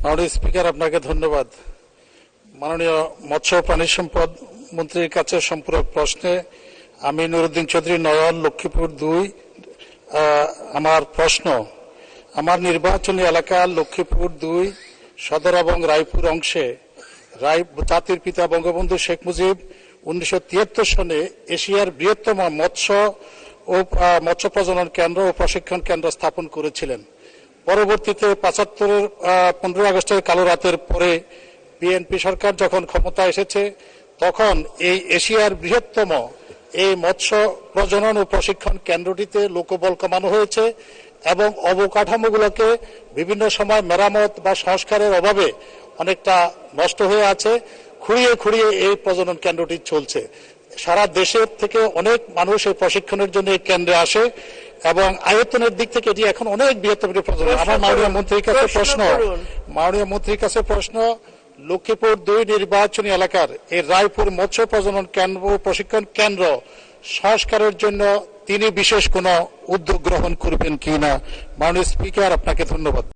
মাননীয় স্পিকার, আপনাকে ধন্যবাদ। মাননীয় মৎস্য ও প্রাণী সম্পদ মন্ত্রীর কাছে সম্পূরক প্রশ্নে আমি নুরুদ্দিন চৌধুরী, নয়ন, লক্ষ্মীপুর 2। আমার প্রশ্ন, আমার নির্বাচনী এলাকা লক্ষ্মীপুর 2 সদর এবং রায়পুর অংশে জাতির পিতা বঙ্গবন্ধু শেখ মুজিব 1973 সনে এশিয়ার বৃহত্তম মৎস্য প্রজনন কেন্দ্র ও প্রশিক্ষণ কেন্দ্র স্থাপন করেছিলেন। পরবর্তীতে 75-এর 15 আগস্টের কালো রাতের পরে বিএনপি সরকার যখন ক্ষমতা এসেছে, তখন এই এশিয়ার বৃহত্তম এই মৎস্য প্রজনন ও প্রশিক্ষণ কেন্দ্রটিতে লোকবল কমানো হয়েছে এবং অবকাঠামোগুলোকে বিভিন্ন সময় মেরামত বা সংস্কারের অভাবে অনেকটা নষ্ট হয়ে আছে। খুঁড়িয়ে খুঁড়িয়ে এই প্রজনন কেন্দ্রটি চলছে। সারা দেশের থেকে অনেক মানুষ এই প্রশিক্ষণের জন্য এই কেন্দ্রে আসে এবং আয়তনের দিক থেকে এটি এখন অনেক বৃহত্তম প্রজনন। আমার মাননীয় মন্ত্রীর কাছে প্রশ্ন, লক্ষ্মীপুর 2 নির্বাচনী এলাকার এই রায়পুর মৎস্য প্রজনন কেন্দ্র প্রশিক্ষণ কেন্দ্র সংস্কারের জন্য তিনি বিশেষ কোনো উদ্যোগ গ্রহণ করবেন কিনা। মাননীয় স্পিকার, আপনাকে ধন্যবাদ।